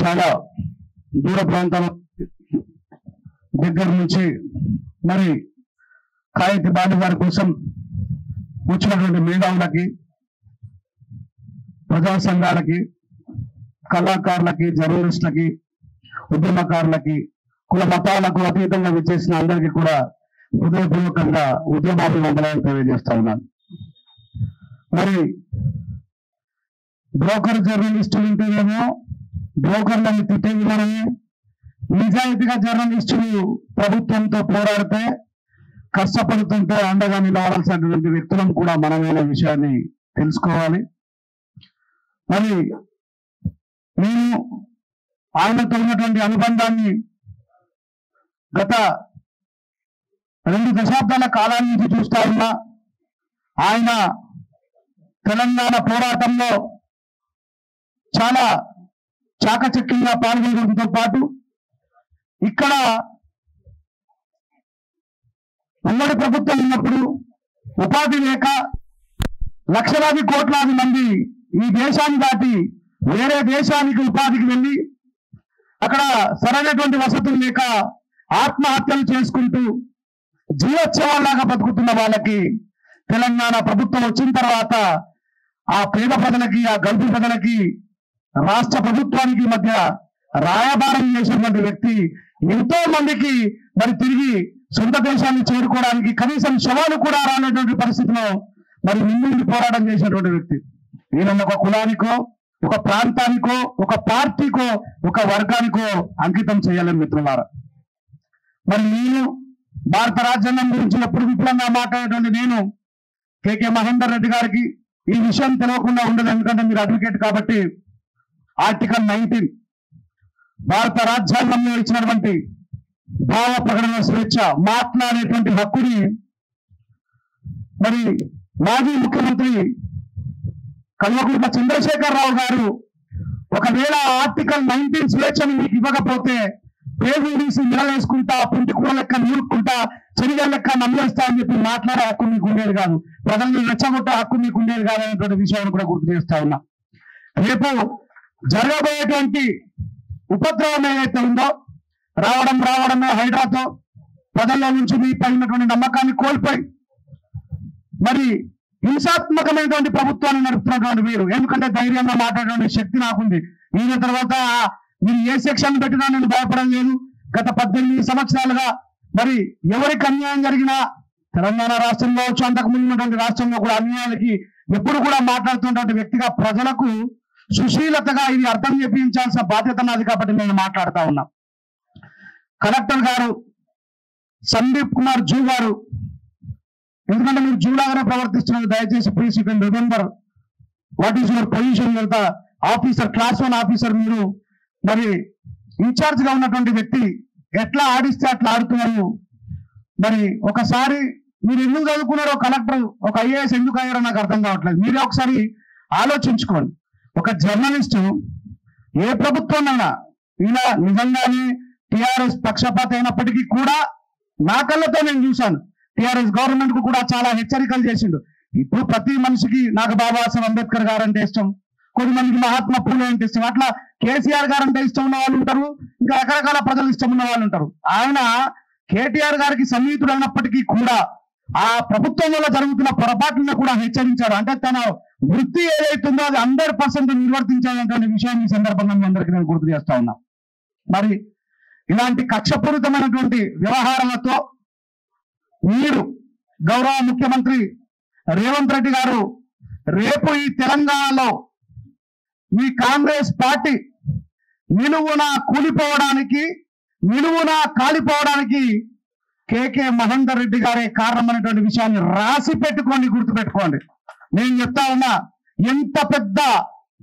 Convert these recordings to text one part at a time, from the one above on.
చాలా దూర ప్రాంతాల దగ్గర నుంచి మరి కాయతి బాడి గారి కోసం వచ్చినటువంటి మేధావులకి, ప్రజా సంఘాలకి, కళాకారులకి, జర్నలిస్టులకి, ఉద్యమకారులకి, కుల మతాలకు అతీతంగా విచ్చేసిన అందరికీ కూడా హృదయపూర్వకంగా ఉద్యమాభివందనాలు తెలియజేస్తా ఉన్నాను. మరి బ్రోకర్ జర్నలిస్టులు ఉంటేనేమో బ్రోకర్లను తిట్టే విధానమే, నిజాయితీగా జర్నలిస్టులు ప్రభుత్వంతో పోరాడితే కష్టపడుతుంటే అండగా నిలవాల్సినటువంటి వ్యక్తులను కూడా మనమైన విషయాన్ని తెలుసుకోవాలి. మరి నేను ఆయనతో ఉన్నటువంటి అనుబంధాన్ని గత 2 దశాబ్దాల కాలం నుంచి చూస్తా ఉన్నా. ఆయన తెలంగాణ పోరాటంలో చాలా చాకచక్యంగా పాల్గొనడంతో పాటు ఇక్కడ ఉమ్మడి ప్రభుత్వం ఉన్నప్పుడు ఉపాధి లేక లక్షలాది కోట్లాది మంది ఈ దేశాన్ని దాటి వేరే దేశానికి ఉపాధికి వెళ్ళి అక్కడ సరైనటువంటి వసతులు లేక ఆత్మహత్యలు చేసుకుంటూ జీవోత్సవాల్లాగా బతుకుతున్న వాళ్ళకి తెలంగాణ ప్రభుత్వం వచ్చిన తర్వాత ఆ పేద ప్రజలకి, ఆ గల్పు ప్రజలకి రాష్ట్ర ప్రభుత్వానికి మధ్య రాయబారం చేసినటువంటి వ్యక్తి ఎంతో మందికి మరి తిరిగి సొంత దేశాన్ని చేరుకోవడానికి కనీసం శవాలు కూడా రానటువంటి పరిస్థితిలో మరి ముందుండి పోరాటం చేసినటువంటి వ్యక్తి. ఈయన ఒక కులానికో, ఒక ప్రాంతానికో, ఒక పార్టీకో, ఒక వర్గానికో అంకితం చేయాలని మిత్రులారా. మరి నేను భారత రాజ్యాంగం గురించి ఎప్పుడు విపులంగా మాట్లాడేటువంటి నేను కేకే మహేందర్ రెడ్డి గారికి ఈ విషయం తెలియకుండా ఉండదు. ఎందుకంటే మీరు అడ్వకేట్ కాబట్టి ఆర్టికల్ 19 భారత రాజ్యాంగంలో ఇచ్చినటువంటి భావ ప్రకటన స్వేచ్ఛ, మాట్లాడేటువంటి హక్కుని మరి మాజీ ముఖ్యమంత్రి కల్వకుంట్ల చంద్రశేఖరరావు గారు ఒకవేళ ఆర్టికల్ 19 స్వేచ్ఛను మీకు ఇవ్వకపోతే పేగులు తీసి నిలవేసుకుంటా, పుంటి కూర లెక్క నూరుకుంటా, చెరిగ లెక్క నమ్మేస్తా అని చెప్పి మాట్లాడే హక్కు మీకు ఉండేది కాదు, ప్రజల్ని రెచ్చగొట్టే హక్కు మీకు ఉండేది కాదు అనేటువంటి విషయాన్ని కూడా గుర్తు చేస్తా ఉన్నా. రేపు జరగబోయేటువంటి ఉపద్రవం ఏదైతే ఉందో, రావడమే హైడ్రాతో ప్రజల్లో నుంచి మీ పడినటువంటి నమ్మకాన్ని కోల్పోయి మరి హింసాత్మకమైనటువంటి ప్రభుత్వాన్ని నడుపుతున్నటువంటి మీరు, ఎందుకంటే ధైర్యంగా మాట్లాడేటువంటి శక్తి నాకుంది. ఈయన తర్వాత మీరు ఏ సెక్షన్ పెట్టినా నేను భయపడం లేదు. గత 18 సంవత్సరాలుగా మరి ఎవరికి అన్యాయం జరిగినా తెలంగాణ రాష్ట్రంలో వచ్చు, అంతకు ముందు ఉన్నటువంటి రాష్ట్రంలో కూడా అన్యాయాలకి ఎప్పుడు కూడా మాట్లాడుతున్నటువంటి వ్యక్తిగా ప్రజలకు సుశీలతగా ఇది అర్థం చేయించాల్సిన బాధ్యత నాది కాబట్టి నేను మాట్లాడుతా ఉన్నా. కలెక్టర్ గారు సందీప్ కుమార్ జూ గారు, ఎందుకంటే మీరు జూలాగానే ప్రవర్తిస్తున్నారు, దయచేసి please you can remember what is your position with officer, class 1 officer. మీరు మరి ఇన్ఛార్జ్ గా ఉన్నటువంటి వ్యక్తి ఎట్లా ఆడిస్తే అట్లా ఆడుతున్నారు. మరి ఒకసారి మీరు ఎందుకు చదువుకున్నారో కలెక్టర్, ఒక ఐఏఎస్ ఎందుకు అయ్యారో నాకు అర్థం కావట్లేదు. మీరే ఒకసారి ఆలోచించుకోండి. ఒక జర్నలిస్టు ఏ ప్రభుత్వంలోనైనా ఇలా నిజంగానే టిఆర్ఎస్ పక్షపాత అయినప్పటికీ కూడా నా కళ్ళతో నేను చూశాను. టిఆర్ఎస్ గవర్నమెంట్ కు కూడా చాలా హెచ్చరికలు చేసిండు. ఇప్పుడు ప్రతి మనిషికి నాకు బాబాసాహెబ్ అంబేద్కర్ గారు అంటే ఇష్టం, కొద్దిమందికి మహాత్మా పూలే అంటే ఇష్టం, అట్లా కేసీఆర్ గారు అంటే ఇష్టం ఉన్న వాళ్ళు ఉంటారు, ఇంకా రకరకాల ప్రజలు ఇష్టం ఉన్న వాళ్ళు ఉంటారు. ఆయన కేటీఆర్ గారికి సన్నిహితుడు అయినప్పటికీ కూడా ఆ ప్రభుత్వంలో జరుగుతున్న పొరపాట్లను కూడా హెచ్చరించారు. అంటే తన వృత్తి ఏదైతుందో అది 100% నిర్వర్తించాలనేటువంటి విషయాన్ని ఈ సందర్భంగా మీ అందరికీ నేను గుర్తు చేస్తా ఉన్నా. మరి ఇలాంటి కక్షపూరితమైనటువంటి వ్యవహారాలతో మీరు గౌరవ ముఖ్యమంత్రి రేవంత్ రెడ్డి గారు రేపు ఈ తెలంగాణలో మీ కాంగ్రెస్ పార్టీ నిలువున కూలిపోవడానికి, నిలువున కాలిపోవడానికి కేకే మహేందర్ రెడ్డి గారే కారణం అనేటువంటి విషయాన్ని రాసి పెట్టుకోండి, గుర్తుపెట్టుకోండి. నేను చెప్తా ఉన్నా, ఎంత పెద్ద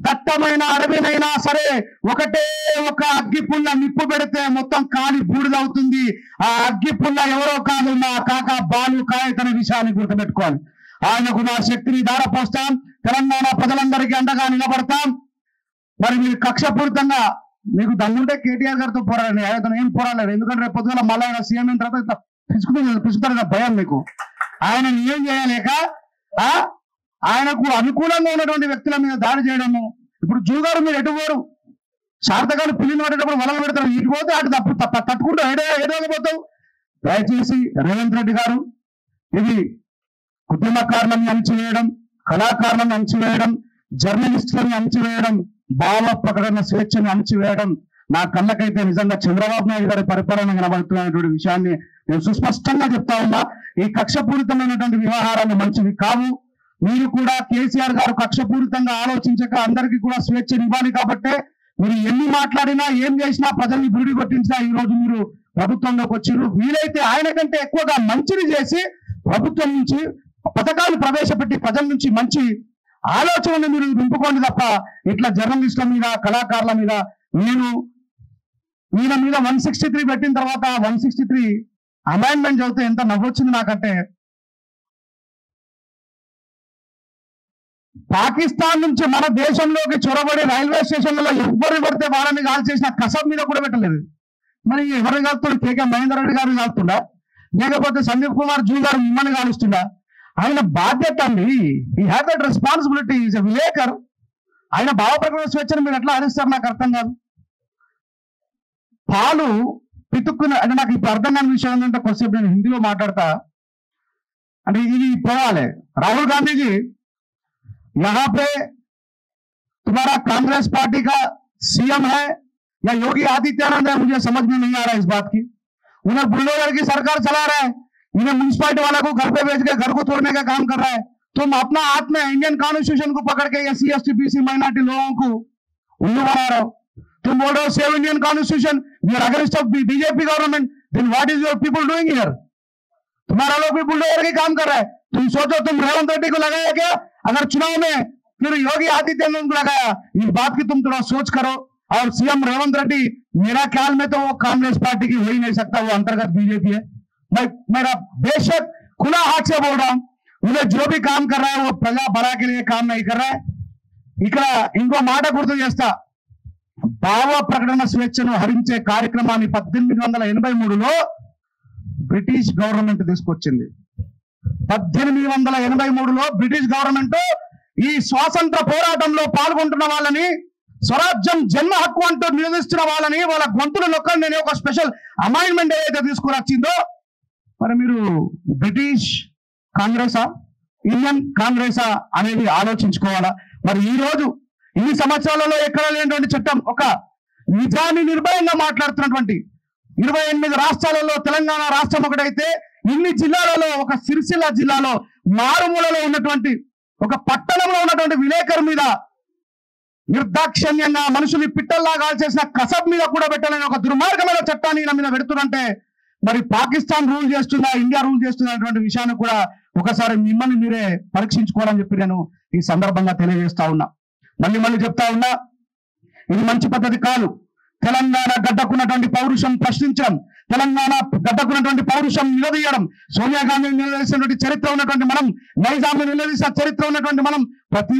దట్టమైన అడవినైనా సరే ఒకటే ఒక అగ్గిపుల్ల నిప్పు పెడితే మొత్తం కాలి బూడిదవుతుంది. ఆ అగ్గిపుల్ల ఎవరో కాదు, మా కాకా బాలు కాయత్ అనే విషయాన్ని గుర్తుపెట్టుకోవాలి. ఆయనకు నా శక్తిని దారపోస్తాం, తెలంగాణ ప్రజలందరికీ అండగా నిలబడతాం. మరి మీరు కక్షపూరితంగా మీకు దమ్ముంటే కేటీఆర్ గారితో పోరాడండి, ఆయనతో ఏం పోరాడలేదు. ఎందుకంటే రేపు పొద్దున మళ్ళీ ఆయన సీఎం అయిన తర్వాత పిసుకుతారు భయం మీకు. ఆయన ఏం చేయలేక ఆయనకు అనుకూలంగా ఉన్నటువంటి వ్యక్తుల మీద దాడి చేయడము. ఇప్పుడు జూ గారు మీరు ఎటు పోరు, శారదగారు పిల్లిని పడేటప్పుడు వలలు పెడతారు, ఇటు పోతే అటు తట్టుకుంటూ ఏడవకపోతావు. దయచేసి రేవంత్ రెడ్డి గారు, ఇది ఉద్యమకారులను అణచివేయడం, కళాకారులను అణచివేయడం, జర్నలిస్టులను అణచివేయడం, భావ ప్రకటన స్వేచ్ఛను అణచివేయడం నా కళ్ళకైతే నిజంగా చంద్రబాబు నాయుడు గారి పరిపాలన కనబడుతున్నటువంటి విషయాన్ని నేను సుస్పష్టంగా చెప్తా ఉన్నా. ఈ కక్షపూరితమైనటువంటి వ్యవహారాలు మంచివి కావు. మీరు కూడా కేసీఆర్ గారు కక్షపూరితంగా ఆలోచించక అందరికీ కూడా స్వేచ్ఛను ఇవ్వాలి కాబట్టే మీరు ఎన్ని మాట్లాడినా ఏం చేసినా ప్రజల్ని బురిడి కొట్టించినా ఈ రోజు మీరు ప్రభుత్వంలోకి వచ్చారు. వీలైతే ఆయన కంటే ఎక్కువగా మంచిని చేసి ప్రభుత్వం నుంచి పథకాలు ప్రవేశపెట్టి ప్రజల నుంచి మంచి ఆలోచనలు మీరు నింపుకోండి తప్ప ఇట్లా జర్నలిస్టుల మీద, కళాకారుల మీద ఈయన మీద 163 పెట్టిన తర్వాత 163 అమెండ్మెంట్ చదివితే ఎంత నవ్వొచ్చింది నాకంటే. పాకిస్తాన్ నుంచి మన దేశంలోకి చొరబడి రైల్వే స్టేషన్లలో ఎవ్వరు పడితే వాళ్ళని కాల్ చేసిన కసబ్ మీద కూడా పెట్టలేదు. మరి ఎవరు కాలుతుండ? కేకే మహేందర్ రెడ్డి గారు కాలుతుండా, లేకపోతే సందీప్ కుమార్ జూ గారు మిమ్మల్ని కాలుస్తుండా? ఆయన బాధ్యత అండి. He have that responsibility. Is a విలేకర్. ఆయన భావప్రకటన స్వేచ్ఛను మీరు ఎట్లా హరిస్తారు నాకు అర్థం కాదు. పాలు పితుక్కుని అంటే నాకు ఇప్పుడు అర్థం కాని విషయం ఏంటంటే కొద్దిసేపు నేను హిందీలో మాట్లాడతా అంటే ఇది పోవాలి. రాహుల్ गांधी जी यहाँ पे तुम्हारा कांग्रेस पार्टी का सीएम है या योगी आदित्यनाथ है, मुझे समझ में नहीं आ रहा है इस बात की. उन्हें बुल्डोजर की सरकार चला रहा है, इन्हें म्यूनिसिपालिटी वाला को घर पे भेज के घर को तोड़ने का काम कर रहा है. तुम अपना हाथ में इंडियन कॉन्स्टिट्यूशन को पकड़ के SC ST BC माइनॉरिटी लोगों को उल्लू बना रहे हो. तुम बोल रहे हो save Indian constitution, you are against of BJP government, then what is your people doing here? तुम्हारा लोग भी बुल्डोजर के काम कर रहा है. तुम सोचो तुम रेवंत रेड्डी को लगाया क्या अगर चुनाव में, फिर योगी आदित्यनाथ को लगाया? इस बात की तुम थोड़ा सोच करो. और सीएम रेवंत रेड्डी मेरा ख्याल में तो वो कांग्रेस पार्टी की हो ही नहीं सकता, वो अंतर्गत बीजेपी है. मैं मेरा बेशक खुला हाथ से बोल रहा हूं, मुझे जो भी काम कर रहा है वो प्रजा भला के लिए काम नहीं कर रहा है. ఇక్కడ ఇంకో మాట గుర్తు చేస్తా. భావ ప్రకటన స్వేచ్ఛను హరించే కార్యక్రమాన్ని 1883లో బ్రిటిష్ గవర్నమెంట్ తీసుకొచ్చింది. 1883లో బ్రిటిష్ గవర్నమెంట్ ఈ స్వాతంత్ర పోరాటంలో పాల్గొంటున్న వాళ్ళని, స్వరాజ్యం జన్మ హక్కు అంటూ నిలదీస్తున్న వాళ్ళని, వాళ్ళ గొంతులు నొక్కండి ఒక స్పెషల్ అమైండ్మెంట్ ఏదైతే తీసుకుని వచ్చిందో, మరి మీరు బ్రిటిష్ కాంగ్రెసా ఇండియన్ కాంగ్రెసా అనేది ఆలోచించుకోవాలా. మరి ఈ రోజు ఇన్ని సంవత్సరాలలో ఎక్కడ లేనటువంటి చట్టం, ఒక నిజాన్ని నిర్భయంగా మాట్లాడుతున్నటువంటి 28 రాష్ట్రాలలో తెలంగాణ రాష్ట్రం ఒకటైతే, ఇన్ని జిల్లాలలో, ఒక సిరిసిల్ల జిల్లాలో మారుమూలలో ఉన్నటువంటి ఒక పట్టణంలో ఉన్నటువంటి విలేకరు మీద నిర్దాక్షిణ్యంగా మనుషుల్ని పిట్టల్లా కాల్చేసిన కసబ్ మీద కూడా పెట్టాలని ఒక దుర్మార్గమైన చట్టాన్ని ఈయన మీద పెడుతుందంటే మరి పాకిస్తాన్ రూల్ చేస్తుందా, ఇండియా రూల్ చేస్తుందా అనేటువంటి విషయాన్ని కూడా ఒకసారి మిమ్మల్ని మీరే పరీక్షించుకోవాలని చెప్పి నేను ఈ సందర్భంగా తెలియజేస్తా ఉన్నా. మళ్ళీ చెప్తా ఉన్నా, ఇది మంచి పద్ధతి కాదు. తెలంగాణ గడ్డకున్నటువంటి పౌరుషం ప్రశ్నించడం, తెలంగాణ గడ్డకున్నటువంటి పౌరుషం నిలదీయడం, సోనియా గాంధీని నిలదీసినటువంటి చరిత్ర ఉన్నటువంటి మనం, నైజాంని నిలదీసిన చరిత్ర ఉన్నటువంటి మనం ప్రతి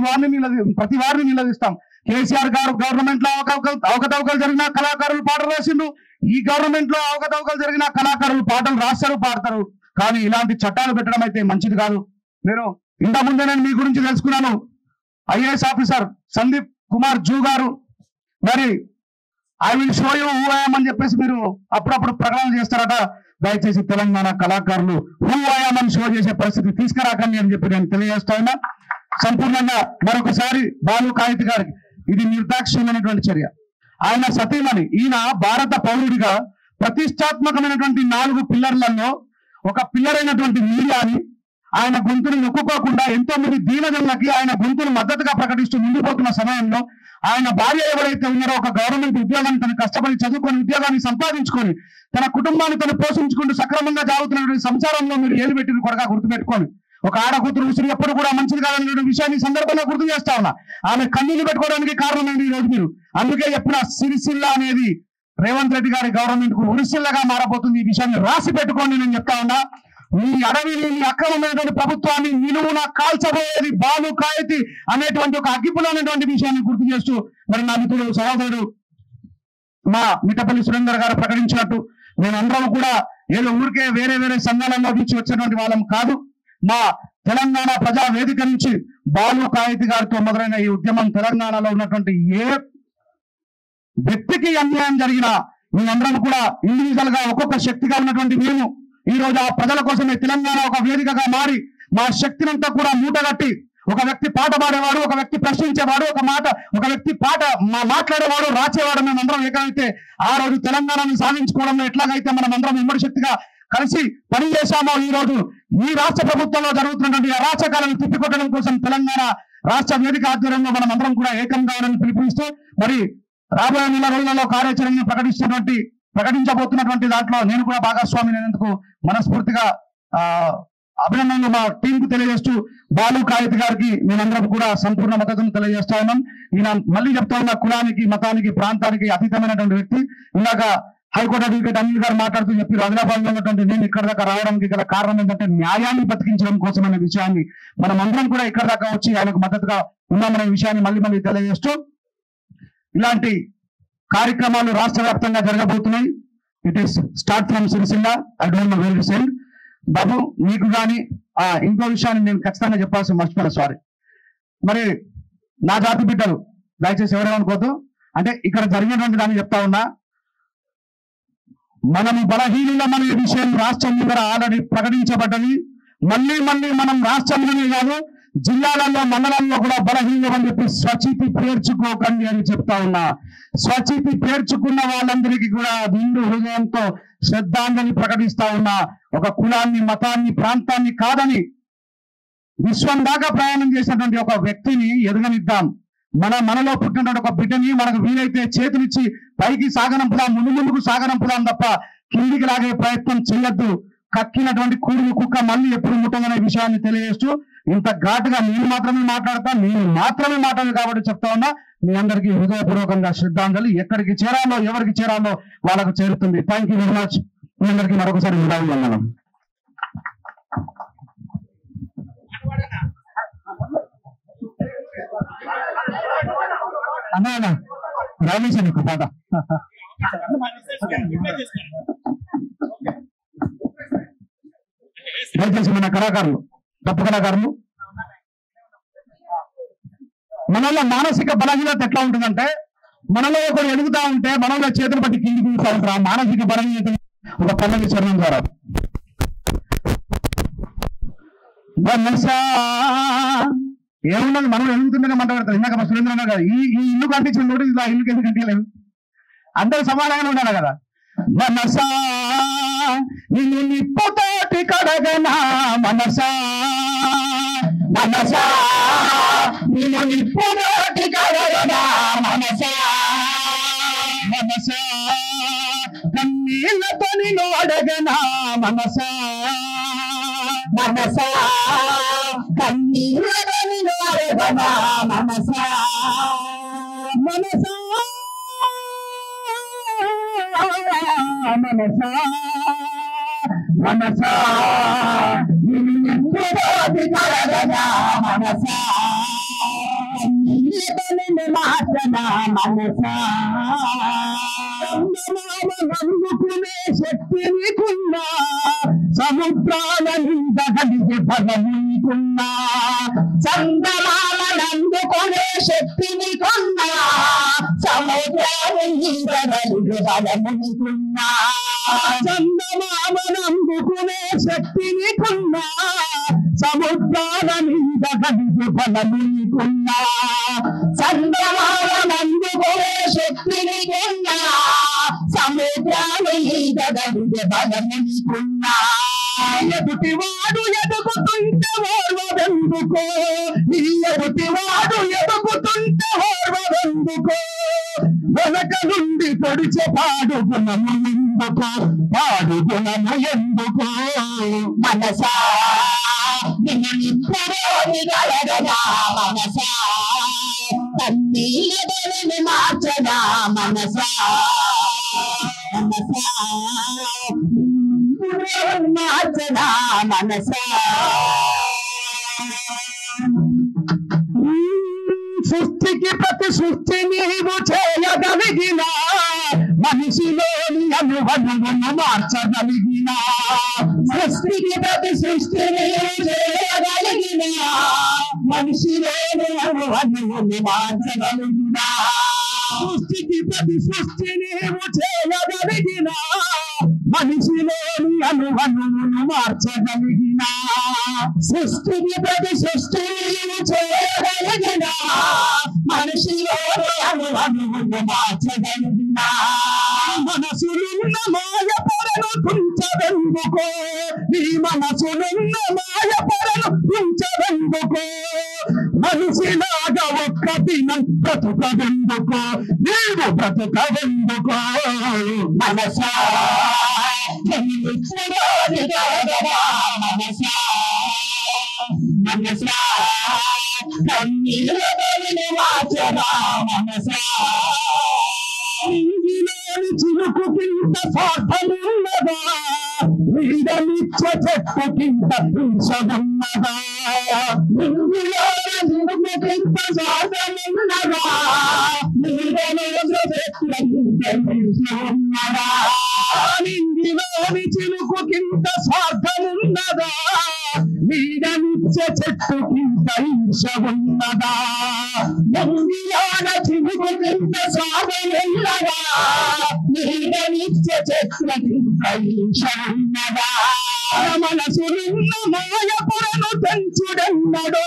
వారిని నిలదీస్తాం. కేసీఆర్ గారు గవర్నమెంట్ లో అవకతవకలు జరిగిన కళాకారులు పాటలు రాసిండు, ఈ గవర్నమెంట్ లో అవకతవకలు జరిగిన కళాకారులు పాటలు రాస్తారు, పాడతారు. కానీ ఇలాంటి చట్టాలు పెట్టడం అయితే మంచిది కాదు. నేను ఇంత ముందే నేను మీ గురించి తెలుసుకున్నాను. IAS officer Sandeep Kumar zoo గారు మరి I will show you who I'm అని చెప్పేసి మీరు అప్పుడప్పుడు ప్రకటన చేస్తారట. దయచేసి తెలంగాణ కళాకారులు హూ ఐఎమ్ అని షో చేసే పరిస్థితి తీసుకురాకండి అని చెప్పి నేను తెలియజేస్తా ఉన్నా. సంపూర్ణంగా మరొకసారి బాలు కాయిత్ గారికి ఇది నిర్దాక్షిణ్యమైనటువంటి చర్య. ఆయన సతీమణి, ఈయన భారత పౌరుడిగా ప్రతిష్టాత్మకమైనటువంటి 4 పిల్లర్లలో ఒక పిల్లర్ అయినటువంటి మీడియాని ఆయన గొంతుని నొక్కుకోకుండా ఎంతో మంది దీనజనులకి ఆయన గొంతును మద్దతుగా ప్రకటిస్తూ ముందుపోతున్న సమయంలో ఆయన భార్య ఎవరైతే ఉన్నారో ఒక గవర్నమెంట్ ఉద్యోగాన్ని తను కష్టపడి చదువుకొని ఉద్యోగాన్ని సంపాదించుకొని తన కుటుంబాన్ని తను పోషించుకుంటూ సక్రమంగా జాగుతున్నటువంటి సంసారంలో మీరు ఏలు పెట్టిన కొరగా గుర్తుపెట్టుకోండి. ఒక ఆడకూతురు విసిరి ఎప్పుడు కూడా మంచిది కాదనే విషయాన్ని సందర్భంగా గుర్తు చేస్తా ఉన్నా. ఆమె కన్నీళ్లు పెట్టుకోవడానికి కారణమైంది ఈ రోజు మీరు. అందుకే చెప్పిన సిరిసిల్ల అనేది రేవంత్ రెడ్డి గారి గవర్నమెంట్ కు ఉరిసిల్లగా మారబోతుంది. ఈ విషయాన్ని రాసి పెట్టుకోండి. నేను చెప్తా ఉన్నా, మీ అడవిని, మీ అక్రమమైనటువంటి ప్రభుత్వాన్ని నిలువున కాల్చబోయేది బాలు కాయతి అనేటువంటి ఒక అగ్గిపుల అనేటువంటి విషయాన్ని గుర్తు చేస్తూ మరి నా మిత్రుడు సహోదరుడు మా మిట్టపల్లి సురేందర్ గారు ప్రకటించినట్టు మేమందరం కూడా ఏదో ఊరికే వేరే సంఘాలలో నుంచి వచ్చినటువంటి వాళ్ళం కాదు. మా తెలంగాణ ప్రజా వేదిక నుంచి బాలు కాయతి గారితో మొదలైన ఈ ఉద్యమం తెలంగాణలో ఉన్నటువంటి ఏ వ్యక్తికి అన్యాయం జరిగిన మీ అందరం కూడా ఇండివిజువల్ గా ఒక్కొక్క శక్తిగా ఉన్నటువంటి మేము ఈ రోజు ఆ ప్రజల కోసమే తెలంగాణ ఒక వేదికగా మారి మా శక్తినంతా కూడా మూటగట్టి ఒక వ్యక్తి పాట పాడేవాడు, ఒక వ్యక్తి ప్రశ్నించేవాడు, ఒక వ్యక్తి మాట్లాడేవాడు, రాసేవాడు మేమందరం ఏకమైతే ఆ రోజు తెలంగాణను సాధించుకోవడంలో ఎట్లాగైతే మనం అందరం ఉమ్మడి శక్తిగా కలిసి పనిచేశామో ఈ రోజు ఈ రాష్ట్ర ప్రభుత్వంలో జరుగుతున్నటువంటి అరాచకాలను తిప్పికొట్టడం కోసం తెలంగాణ రాష్ట్ర వేదిక ఆధ్వర్యంలో మనం అందరం కూడా ఏకం కావాలని పిలుపునిస్తూ మరి రాబోయే నెల రోజులలో కార్యాచరణను ప్రకటించబోతున్నటువంటి దాంట్లో నేను కూడా భాగస్వామి అయినందుకు మనస్ఫూర్తిగా అభినందనలు మా టీం కు తెలియజేస్తూ బాలు కాయత్ గారికి మేమందరం కూడా సంపూర్ణ మద్దతును తెలియజేస్తా ఉన్నాం. ఈయన మళ్ళీ చెప్తా ఉన్న కులానికి, మతానికి, ప్రాంతానికి అతీతమైనటువంటి వ్యక్తి. ఇందాక హైకోర్టు అడ్వకేట్ అనిల్ గారు మాట్లాడుతూ చెప్పి ఆదిలాబాద్ లో ఉన్నటువంటి నేను ఇక్కడ దాకా రావడానికి గల కారణం ఏంటంటే న్యాయాన్ని బతికించడం కోసం అనే విషయాన్ని మనం అందరం కూడా ఇక్కడ దాకా వచ్చి ఆయనకు మద్దతుగా ఉన్నామనే విషయాన్ని మళ్ళీ తెలియజేస్తూ ఇలాంటి కార్యక్రమాలు రాష్ట్ర వ్యాప్తంగా జరగబోతున్నాయి. It is start from Sircilla. I don't know where to send. బాబు మీకు కానీ ఇంకో విషయాన్ని నేను ఖచ్చితంగా చెప్పాల్సి మర్చిపోయినా, సారీ. మరి నా జాతి బిడ్డలు దయచేసి ఎవరేమనుకోవద్దు, అంటే ఇక్కడ జరిగినటువంటి దాన్ని చెప్తా ఉన్నా. మనము బలహీనమనే విషయం రాష్ట్రం ముందర ఆల్రెడీ ప్రకటించబడ్డది. మళ్ళీ మనం రాష్ట్రంలోనే కాదు జిల్లాలలో, మండలాల్లో కూడా బలహీనం అని చెప్పి స్వచితి పేర్చుకోకండి అని చెప్తా ఉన్నా. స్వచితి పేర్చుకున్న వాళ్ళందరికీ కూడా నిండు హృదయంతో శ్రద్ధాంజలి ప్రకటిస్తా ఉన్నా. ఒక కులాన్ని, మతాన్ని, ప్రాంతాన్ని కాదని విశ్వం దాకా ప్రయాణం చేసినటువంటి ఒక వ్యక్తిని ఎదగనిద్దాం. మనలో పుట్టినటువంటి ఒక బిడ్డని మనకు వీలైతే చేతులిచ్చి పైకి సాగనంపుదాం, ముందుకు సాగనంపుదాం తప్ప కిందికి లాగే ప్రయత్నం చేయొద్దు. కక్కినటువంటి కూడిని కుక్క మళ్ళీ ఎప్పుడు ముట్టదనే విషయాన్ని తెలియజేస్తూ ఇంత ఘాటుగా నేను మాత్రమే మాట్లాడతాను కాబట్టి చెప్తా ఉన్నా. మీ అందరికీ హృదయపూర్వకంగా శ్రద్ధాంజలి. ఎక్కడికి చేరాలో, ఎవరికి చేరాలో వాళ్ళకు చేరుతుంది. Thank you very much. మీ అందరికీ మరొకసారి విడాలి. అన్నా రమేష్ అని ఒక పాట దయచేసి మన కళాకారులు, తప్పు కళాకారులు, మనలో మానసిక బలహీనత ఎట్లా ఉంటుందంటే మనలో ఒకరు ఎదుగుతా ఉంటే మనలో చేతులు బట్టి కిందికి చూస్తూ ఉంటారు. ఆ మానసిక బలహీనత ఒక పల్లవి చరణం ద్వారా ఏమున్నది మనం ఎదుగుతుండగా మంట పెడతారు. ఇందాక మా సురేంద్ర అన్నారు కదా, ఈ ఇల్లు కట్టించిన నోటి ఇలా ఇల్లుకి ఎందుకు కట్టలేదు, అందరూ సమానంగానే ఉండాలి కదా. మనసా నిన్ను నిప్పుతోటి కడగనా, మనసా నిన్ను నిప్పుతోటి కడగనా, మనసా కన్నీళ్లతో నిన్ను అడగనా, మనసా కన్నీళ్లతో నిన్ను అడగనా, మనసా అందుకునే శక్తి నీకున్నా, సముద్రాలంత కలిగే బలం నీకున్నా, చందమామనందుకునే శక్తి నీకున్నా, సముద్రాలంత కలిగే బలం నీకున్నా, చందమామనందుకునే శక్తి నీకున్నా, సముద్రాల మీద కలిగే బలం నీకున్నా, చందమామనందుకునే శక్తి నీకున్నా, సముద్రాల మీద కలిగే బలం నీకున్నా. ఎదుటివాడు ఎదుగుతుంటే ఓర్వదెందుకో, నీ ఎదుటివాడు ఎదుగుతుంటే ఓర్వదెందుకో, వెనక నుండి పొడిచే పాడు గుణము ఎందుకో, మనసా నిప్పుడోనిగలగనా, మనసా కన్నీళ్ళని మార్చనా, మనసా మార్చనా, మనసా సృష్టికి ప్రతి సృష్టి నీవు చేయగలిగిన, మనిషిలోని అనుభవమును మార్చగలిగిన, సృష్టికి ప్రతి సృష్టి నీవు చేయగలిగిన, మనిషిలోని అనుభవమును మార్చగలిగిన, సృష్టికి ప్రతి సృష్టి నీవు చేయగలిగిన మనిషిలోని అనువనువును మార్చగలిగిన సృష్టికి ప్రతి సృష్టి నీవు చేయగలిగిన మనిషిలోని అనువనువును మార్చగలిగిన మనసులున్న మాయ పొరను తుంచవెందుకో నీ మనసులున్న మాయ పొరను తుంచవెందుకో మనిషిలాగా ఒక్క దినం బ్రతుకవెందుకో నీవు బ్రతుకవెందుకో మనసా మనసా మనసా కన్నీళ్ళని మార్చరా మనసా ఇంగిలోని చిలుకు కింద స్వార్థమున్నదా వీడనిచ్చ చెట్టు కింద హింసమున్నదా ఇంగిలోని చిలుకు కింద స్వార్థమున్నదా వీడనిచ్చ చెట్టు కింద హింసమున్నదా ఇంగిలోని చిలుకు కింద స్వార్థమున్నదా వీడనిచ్చ చెట్టు కింద హింస ఉన్నదా మంగియాల చిలుకు కింద సాగమున్నదా వీడనిచ్చ చెట్టు కింద హింస ఉన్నదా మనసులున్న మాయ పొరను తెంచుడెన్నడో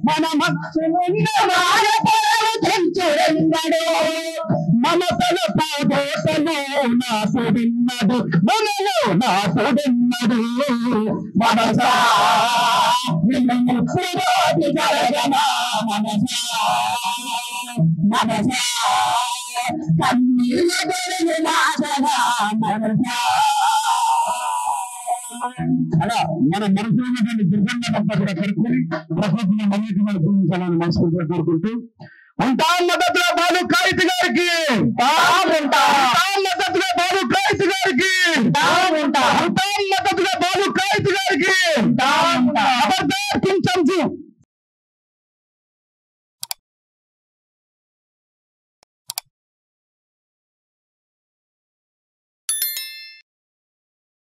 మన మనసులున్న మాయ పొరను తెంచుడెన్నడో మమతల పాదోటలో నాకు విన్నడు మనలో నాకు విన్నడు మనసా మనసా మనసా కన్నీళ్ళ మనసా అలా మన మనసులో ఉన్నటువంటి దుర్గంధంతా కూడా కలుపుకొని ప్రకృతిని మమేకమైన పూజించాలని మనస్ఫూర్తిగా కోరుకుంటూ ఉంటాం మద్దతులో బాలు కాయితీ గారికి ఉంటాం.